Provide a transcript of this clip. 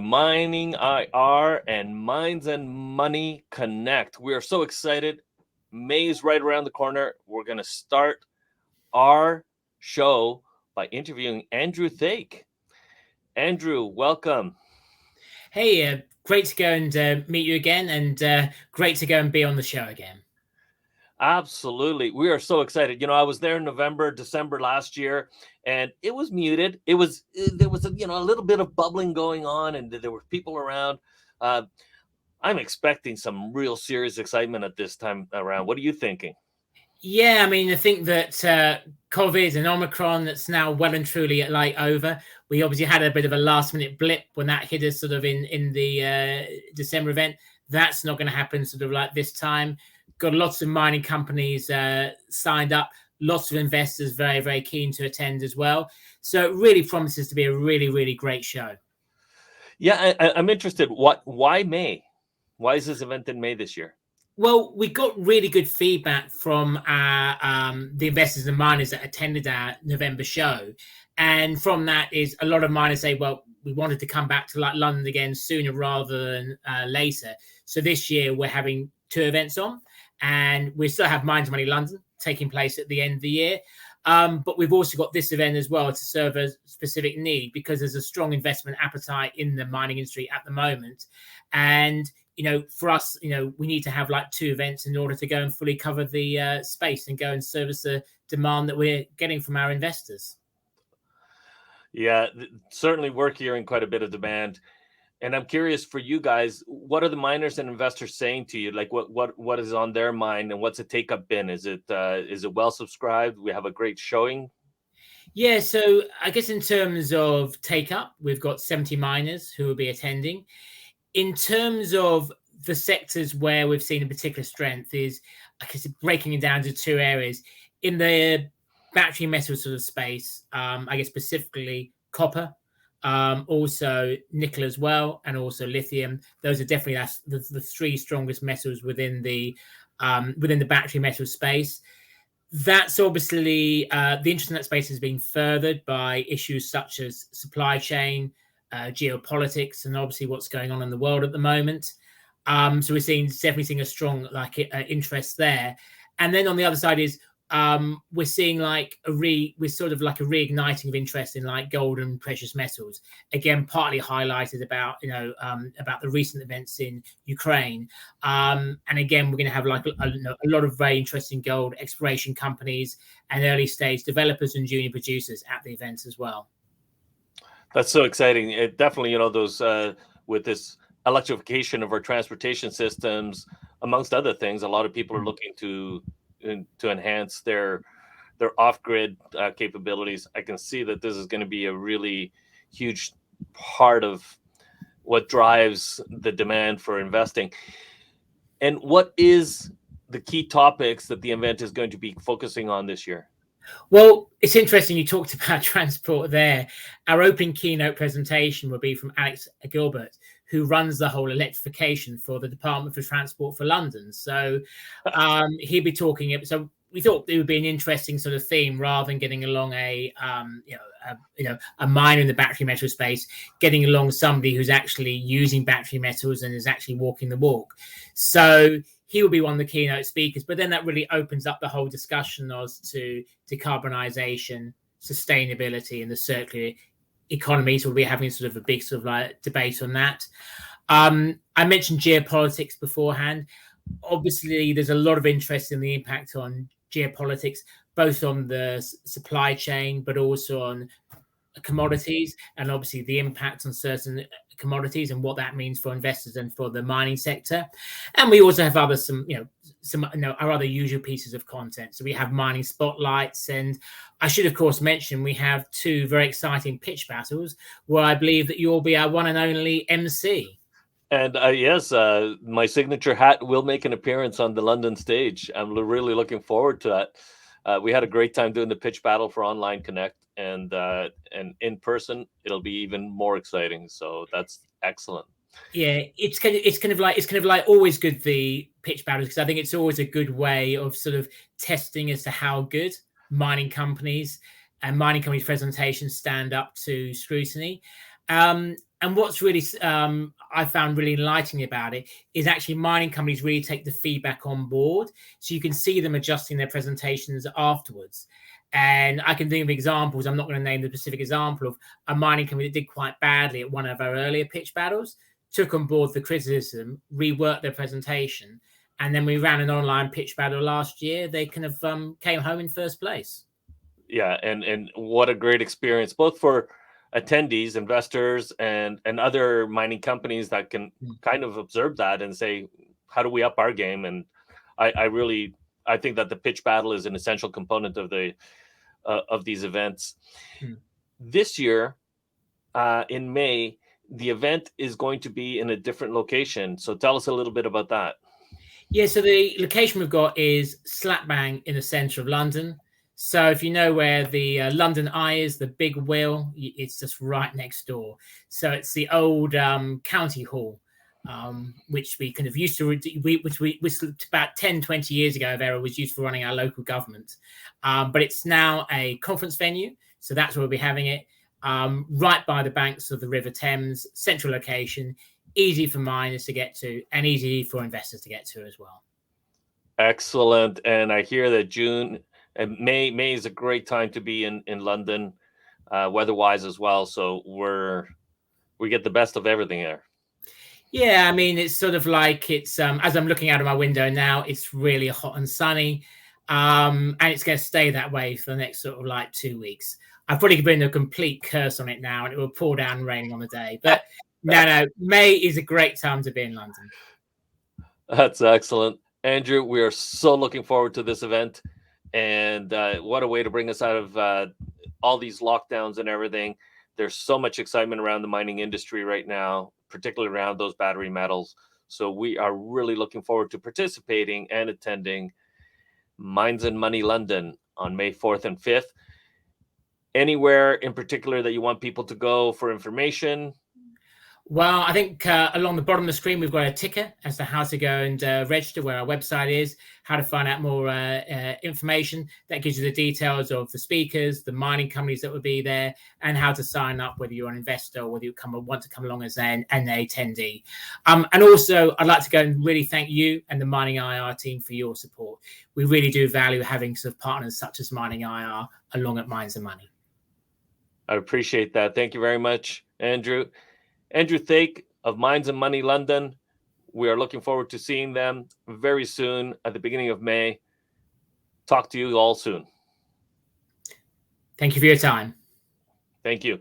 MiningIR and Minds and Money Connect. We are so excited. May's right around the corner. We're going to start our show by interviewing Andrew Thake. Andrew, welcome. Hey, great to go and meet you again, and great to go and be on the show again. Absolutely. We are so excited. I was there in November, December last year, and it was muted. There was a little bit of bubbling going on, and there were people around. I'm expecting some real serious excitement at this time around. What are you thinking? Yeah, I mean, I think that COVID and Omicron, that's now well and truly over. We obviously had a bit of a last minute blip when that hit us sort of in the December event. That's not going to happen sort of like this time. Got lots of mining companies signed up, lots of investors very, very keen to attend as well. So it really promises to be a really, really great show. Yeah, I'm interested. Why May? Why is this event in May this year? Well, we got really good feedback from the investors and miners that attended our November show. And from that is a lot of miners say, well, we wanted to come back to London again sooner rather than later. So this year we're having 2 events on, and we still have Minds and Money London taking place at the end of the year. But we've also got this event as well to serve a specific need, because there's a strong investment appetite in the mining industry at the moment. And for us, we need to have 2 events in order to go and fully cover the space and go and service the demand that we're getting from our investors. Yeah, certainly we're hearing quite a bit of demand. And I'm curious for you guys, what are the miners and investors saying to you? Like what is on their mind, and what's the take-up been? Is it well subscribed? We have a great showing. Yeah, so I guess in terms of take-up, we've got 70 miners who will be attending. In terms of the sectors where we've seen a particular strength is, I guess, breaking it down to 2 areas. In the battery metal sort of space, I guess specifically copper, also nickel as well, and also lithium. Those are definitely the 3 strongest metals within the battery metal space. That's obviously the interest in that space has been furthered by issues such as supply chain, geopolitics, and obviously what's going on in the world at the moment. So we're definitely seeing a strong interest there. And then on the other side is we're seeing a reigniting of interest in gold and precious metals. Again, partly highlighted about the recent events in Ukraine. And again, we're going to have a lot of very interesting gold exploration companies and early stage developers and junior producers at the events as well. That's so exciting. It definitely, those with this electrification of our transportation systems, amongst other things, a lot of people are looking to enhance their off-grid capabilities. I can see that this is going to be a really huge part of what drives the demand for investing. And what is the key topics that the event is going to be focusing on this year? Well, it's interesting you talked about transport there. Our opening keynote presentation will be from Alex Gilbert, who runs the whole electrification for the Department for Transport for London. So he'll be talking. So we thought it would be an interesting sort of theme, rather than getting along a miner in the battery metal space, getting along somebody who's actually using battery metals and is actually walking the walk. So he will be one of the keynote speakers, but then that really opens up the whole discussion as to decarbonisation, sustainability, and the circular economy. So we'll be having sort of a big sort of debate on that. I mentioned geopolitics beforehand. Obviously, there's a lot of interest in the impact on geopolitics, both on the supply chain, but also on commodities, and obviously the impact on certain commodities and what that means for investors and for the mining sector. And we also have our other usual pieces of content. So we have mining spotlights, and I should of course mention we have 2 very exciting pitch battles where I believe that you'll be our one and only MC. And yes, my signature hat will make an appearance on the London stage. I'm really looking forward to that. We had a great time doing the pitch battle for Online Connect, and in person it'll be even more exciting. So that's excellent. Yeah, it's kind of like always good, the pitch battles, because I think it's always a good way of sort of testing as to how good mining companies and mining companies presentations stand up to scrutiny. And what's really I found really enlightening about it is actually mining companies really take the feedback on board, so you can see them adjusting their presentations afterwards. And I can think of examples. I'm not going to name the specific example of a mining company that did quite badly at one of our earlier pitch battles, took on board the criticism, reworked their presentation, and then we ran an online pitch battle last year. They kind of came home in first place. Yeah, and what a great experience, both for attendees, investors, and other mining companies that can kind of observe that and say, how do we up our game? And I think that the pitch battle is an essential component of the of these events. This year, in May, the event is going to be in a different location. So tell us a little bit about that. Yeah, so the location we've got is slap bang in the centre of London. So if you know where the London Eye is, the big wheel, it's just right next door. So it's the old county hall, which we kind of used to, which about 10, 20 years ago, Vera was used for running our local government. But it's now a conference venue. So that's where we'll be having it, right by the banks of the River Thames, central location, easy for miners to get to and easy for investors to get to as well. Excellent. And I hear that June and May is a great time to be in London, weather-wise as well. So we get the best of everything there. Yeah, I mean, it's sort of like it's as I'm looking out of my window now, it's really hot and sunny, and it's going to stay that way for the next sort of like 2 weeks. I've probably been a complete curse on it now, and it will pour down raining on the day. But no, May is a great time to be in London. That's excellent, Andrew. We are so looking forward to this event. And what a way to bring us out of all these lockdowns and everything. There's so much excitement around the mining industry right now, particularly around those battery metals. So we are really looking forward to participating and attending Mines and Money London on May 4th and 5th. Anywhere in particular that you want people to go for information? Well, I think along the bottom of the screen, we've got a ticker as to how to go and register, where our website is, how to find out more information. That gives you the details of the speakers, the mining companies that will be there, and how to sign up, whether you're an investor or whether you want to come along as an attendee. And also, I'd like to go and really thank you and the MiningIR team for your support. We really do value having sort of partners such as MiningIR along at Mines and Money. I appreciate that. Thank you very much, Andrew. Andrew Thake of Mines and Money London. We are looking forward to seeing them very soon at the beginning of May. Talk to you all soon. Thank you for your time. Thank you.